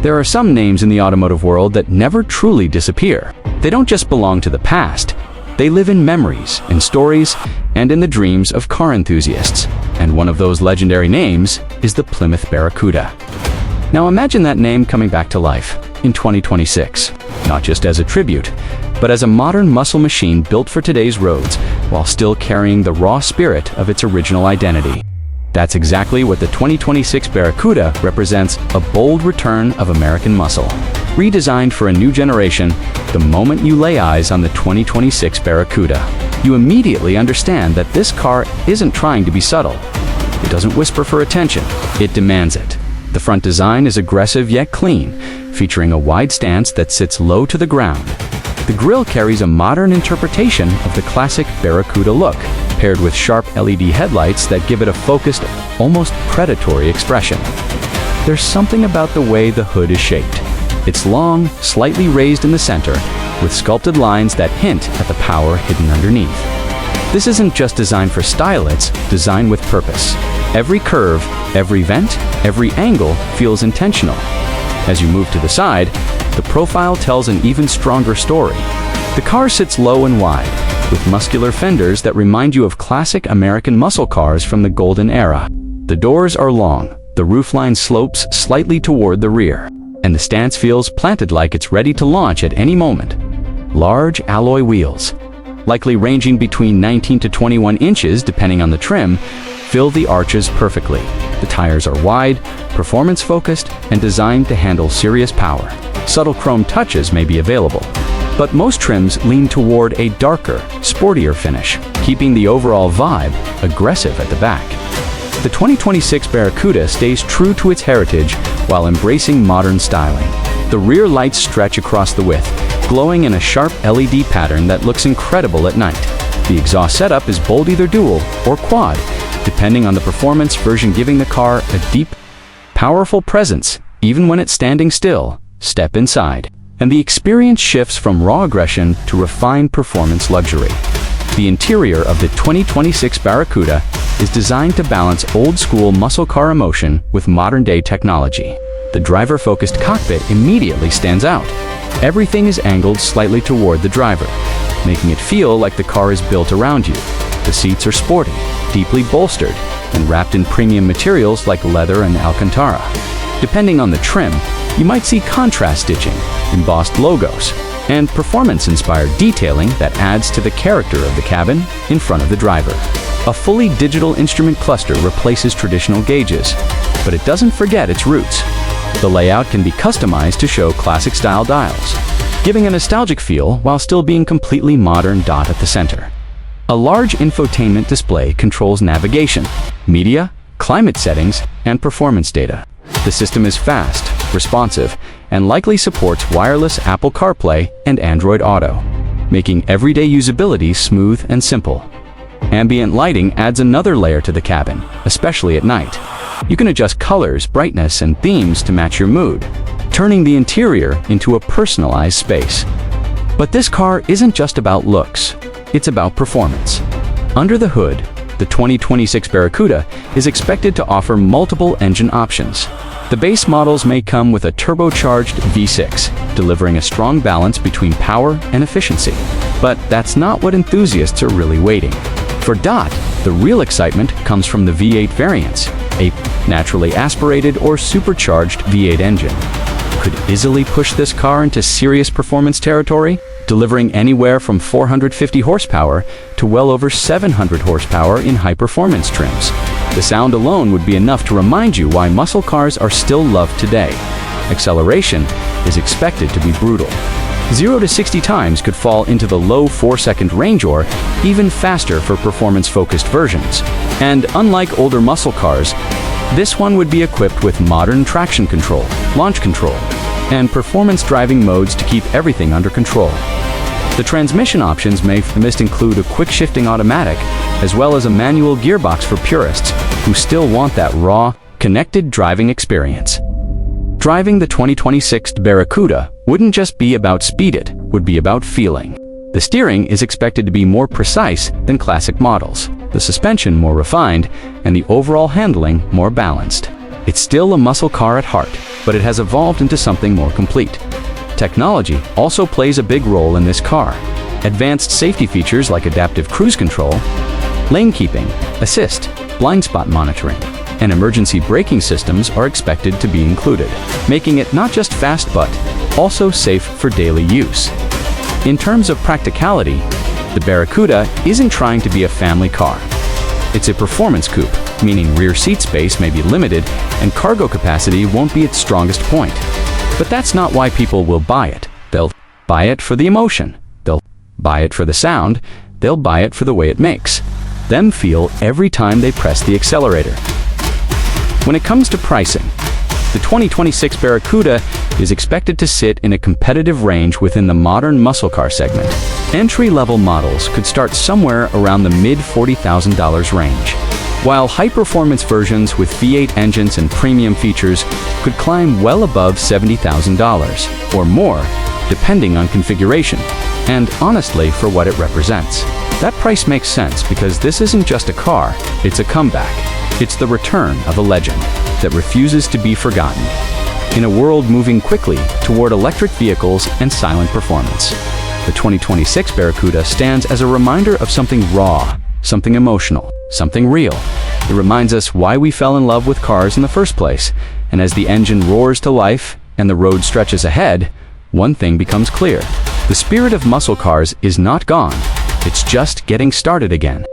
There are some names in the automotive world that never truly disappear. They don't just belong to the past. They live in memories, in stories, and in the dreams of car enthusiasts. And one of those legendary names is the Plymouth Barracuda. Now imagine that name coming back to life in 2026, not just as a tribute, but as a modern muscle machine built for today's roads while still carrying the raw spirit of its original identity. That's exactly what the 2026 Barracuda represents, a bold return of American muscle. Redesigned for a new generation, the moment you lay eyes on the 2026 Barracuda, you immediately understand that this car isn't trying to be subtle. It doesn't whisper for attention, it demands it. The front design is aggressive yet clean, featuring a wide stance that sits low to the ground. The grille carries a modern interpretation of the classic Barracuda look, paired with sharp LED headlights that give it a focused, almost predatory expression. There's something about the way the hood is shaped. It's long, slightly raised in the center, with sculpted lines that hint at the power hidden underneath. This isn't just designed for style, it's designed with purpose. Every curve, every vent, every angle feels intentional. As you move to the side, the profile tells an even stronger story. The car sits low and wide, with muscular fenders that remind you of classic American muscle cars from the golden era. The doors are long, the roofline slopes slightly toward the rear, and the stance feels planted like it's ready to launch at any moment. Large alloy wheels, likely ranging between 19 to 21 inches depending on the trim, fill the arches perfectly. The tires are wide, performance-focused, and designed to handle serious power. Subtle chrome touches may be available, but most trims lean toward a darker, sportier finish, keeping the overall vibe aggressive at the back. The 2026 Barracuda stays true to its heritage while embracing modern styling. The rear lights stretch across the width, glowing in a sharp LED pattern that looks incredible at night. The exhaust setup is bold, either dual or quad, depending on the performance version, giving the car a deep, powerful presence even when it's standing still. Step inside, and the experience shifts from raw aggression to refined performance luxury. The interior of the 2026 Barracuda is designed to balance old-school muscle car emotion with modern-day technology. The driver-focused cockpit immediately stands out. Everything is angled slightly toward the driver, making it feel like the car is built around you. The seats are sporty, deeply bolstered, and wrapped in premium materials like leather and Alcantara. Depending on the trim, you might see contrast stitching, embossed logos, and performance-inspired detailing that adds to the character of the cabin in front of the driver. A fully digital instrument cluster replaces traditional gauges, but it doesn't forget its roots. The layout can be customized to show classic-style dials, giving a nostalgic feel while still being completely modern. At the center, a large infotainment display controls navigation, media, climate settings, and performance data. The system is fast, responsive, and likely supports wireless Apple CarPlay and Android Auto, making everyday usability smooth and simple. Ambient lighting adds another layer to the cabin, especially at night. You can adjust colors, brightness, and themes to match your mood, turning the interior into a personalized space. But this car isn't just about looks, it's about performance. Under the hood, the 2026 Barracuda is expected to offer multiple engine options. The base models may come with a turbocharged V6, delivering a strong balance between power and efficiency. But that's not what enthusiasts are really waiting for. The real excitement comes from the V8 variants, a naturally aspirated or supercharged V8 engine. Could easily push this car into serious performance territory, delivering anywhere from 450 horsepower to well over 700 horsepower in high-performance trims. The sound alone would be enough to remind you why muscle cars are still loved today. Acceleration is expected to be brutal. 0 to 60 times could fall into the low 4-second range, or even faster for performance-focused versions. And unlike older muscle cars, this one would be equipped with modern traction control, launch control, and performance driving modes to keep everything under control. The transmission options may include a quick-shifting automatic, as well as a manual gearbox for purists who still want that raw, connected driving experience. Driving the 2026 Barracuda wouldn't just be about speed, it would be about feeling. The steering is expected to be more precise than classic models, the suspension more refined, and the overall handling more balanced. It's still a muscle car at heart, but it has evolved into something more complete. Technology also plays a big role in this car. Advanced safety features like adaptive cruise control, lane keeping, assist, blind spot monitoring, and emergency braking systems are expected to be included, making it not just fast but also safe for daily use. In terms of practicality, the Barracuda isn't trying to be a family car. It's a performance coupe, meaning rear seat space may be limited and cargo capacity won't be its strongest point. But that's not why people will buy it. They'll buy it for the emotion. They'll buy it for the sound. They'll buy it for the way it makes them feel every time they press the accelerator. When it comes to pricing, the 2026 Barracuda is expected to sit in a competitive range within the modern muscle car segment. Entry-level models could start somewhere around the mid-$40,000 range, while high-performance versions with V8 engines and premium features could climb well above $70,000 or more, depending on configuration, and honestly for what it represents. That price makes sense because this isn't just a car, it's a comeback. It's the return of a legend that refuses to be forgotten. In a world moving quickly toward electric vehicles and silent performance, the 2026 Barracuda stands as a reminder of something raw, something emotional, something real. It reminds us why we fell in love with cars in the first place. And as the engine roars to life and the road stretches ahead, one thing becomes clear. The spirit of muscle cars is not gone. It's just getting started again.